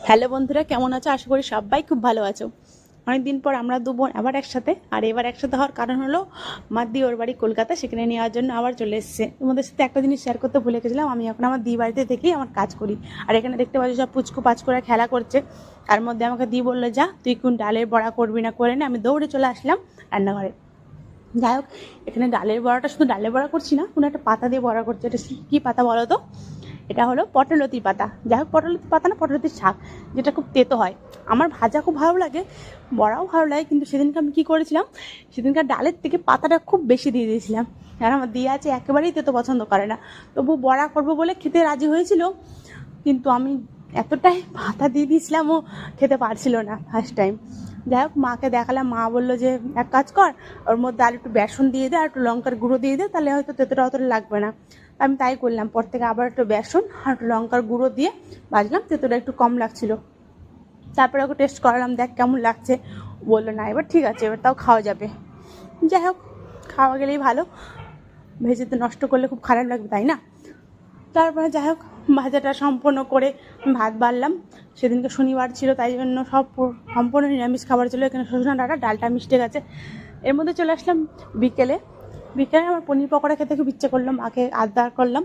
Hello বন্ধুরা, কেমন আছো? আশা করি সবাই খুব ভালো আছো। অনেকদিন পর আমরা দু বোন আবার একসাথে, আর এবার একসাথে হওয়ার কারণ হলো আমার দি ওর বাড়ি কলকাতা, সেখানে নেওয়ার জন্য আবার চলে এসেছে। তোমাদের সাথে একটা জিনিস শেয়ার করতে ভুলে গেছিলাম, আমি এখন আমার দি বাড়িতে থেকেই আমার কাজ করি। আর এখানে দেখতে পাচ্ছি সব পুচকু পাচ করে খেলা করছে। তার মধ্যে আমাকে দি বললো, যা তুই কোন ডালের বড়া করবি না করে না। আমি দৌড়ে চলে আসলাম রান্নাঘরে। যাই হোক, এখানে ডালের বড়াটা শুধু ডালের বড়া করছি না, কোনো একটা পাতা দিয়ে বড়া করছে। এটা কী পাতা বলো তো? এটা হলো পটলতি পাতা। যাই হোক, পটলতি পাতা না, পটলতির শাক, যেটা খুব তেতো হয়। আমার ভাজা খুব ভালো লাগে, বড়াও ভালো লাগে, কিন্তু সেদিনকে আমি কী করেছিলাম, সেদিনকার ডালের থেকে পাতাটা খুব বেশি দিয়ে দিয়েছিলাম। আর আমার দিয়ে আছে একেবারেই তেতো পছন্দ করে না, তবু বড়া করবো বলে খেতে রাজি হয়েছিল, কিন্তু আমি এতটাই পাতা দিয়ে দিয়েছিলাম ও খেতে পারছিল না ফার্স্ট টাইম। যাই হোক, মাকে দেখালাম, মা বললো যে এক কাজ কর, ওর মধ্যে আর একটু বেসন দিয়ে দে আর একটু লঙ্কার গুঁড়ো দিয়ে দে, তাহলে হয়তো তেতোটা অতটা লাগবে না। আমি তাই করলাম, পর থেকে আবার একটু বেসন আর একটু লঙ্কার গুঁড়ো দিয়ে ভাজলাম, তেতোটা একটু কম লাগছিল। তারপরে ওকে টেস্ট করালাম, দেখ কেমন লাগছে। বললো না এবার ঠিক আছে, এবার তাও খাওয়া যাবে। যাই হোক, খাওয়া গেলেই ভালো, ভেজে তো নষ্ট করলে খুব খারাপ লাগবে, তাই না? তারপরে যাই হোক, ভাজাটা সম্পূর্ণ করে ভাত বাড়লাম। সেদিনকে শনিবার ছিল, তাই জন্য সব সম্পূর্ণ নিরামিষ খাবার ছিল। এখানে সজনা ডাঁটা, ডালটা মিশে গেছে। এর মধ্যে চলে আসলাম বিকেলে। আমার পনির পকোড়া খেতে খুব ইচ্ছে করলো, মাকে আবদার করলাম।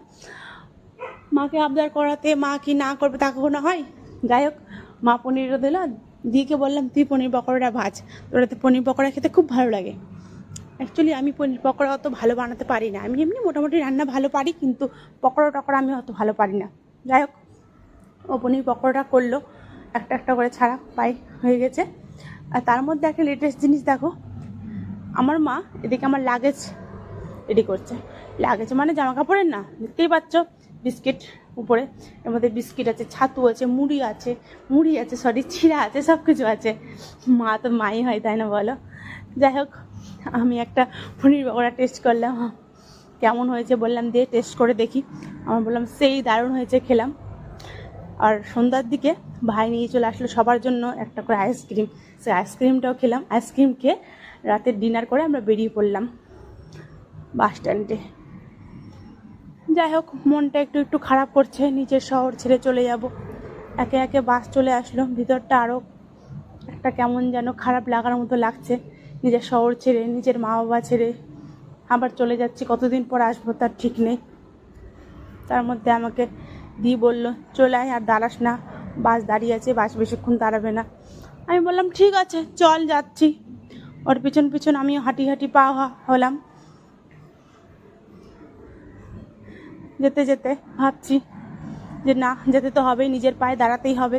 মাকে আবদার করাতে মা কি না করবে তা কখনো হয়? যাই হোক, মা পনিরও দিল। দিকে বললাম, তুই পনির পকোড়াটা ভাজ, তোরাতে পনির পকোড়া খেতে খুব ভালো লাগে। অ্যাকচুয়ালি আমি পনির পকোড়া অত ভালো বানাতে পারি না। আমি এমনি মোটামুটি রান্না ভালো পারি, কিন্তু পকোড়া টকোড়া আমি অত ভালো পারি না। যাই হোক, ও পনির পকোড়াটা করলো, একটা একটা করে ছাড়া পাই হয়ে গেছে। আর তার মধ্যে একটা লেটেস্ট জিনিস দেখো, আমার মা এদিকে আমার লাগেজ রেডি করছে। লাগেজ মানে জামা কাপড়ের না, দেখতেই পাচ্ছ, বিস্কিট উপরে। এর মধ্যে বিস্কিট আছে, ছাতু আছে, মুড়ি আছে সরি, চিড়া আছে, সব কিছু আছে। মা তো মাই হয়, তাই না বলো? যাই হোক, আমি একটা পনির পকোড়া টেস্ট করলাম, কেমন হয়েছে বললাম, দিয়ে টেস্ট করে দেখি। আমার বললাম সেই দারুণ হয়েছে, খেলাম। আর সন্ধ্যার দিকে ভাই নিয়ে চলে আসলো সবার জন্য একটা করে আইসক্রিম। সেই আইসক্রিমটাও খেলাম। আইসক্রিম খেয়ে রাতের ডিনার করে আমরা বেরিয়ে পড়লাম বাস স্ট্যান্ডে। যাই হোক, মনটা একটু একটু খারাপ করছে, নিজের শহর ছেড়ে চলে যাব। একে একে বাস চলে আসলো, ভিতরটা আরও একটা কেমন যেন খারাপ লাগার মতো লাগছে। নিজের শহর ছেড়ে, নিজের মা বাবা ছেড়ে আবার চলে যাচ্ছি, কতদিন পর আসবো তার ঠিক নেই। তার মধ্যে আমাকে দি বলল, চলে আয়, আর দাঁড়াস না, বাস দাঁড়িয়ে আছে, বাস বেশিক্ষণ দাঁড়াবে না। আমি বললাম ঠিক আছে চল, যাচ্ছি। ওর পিছন পিছন আমিও হাঁটি হাঁটি পা হলাম। যেতে যেতে ভাবছি যে না, যেতে তো হবেই, নিজের পায়ে দাঁড়াতেই হবে।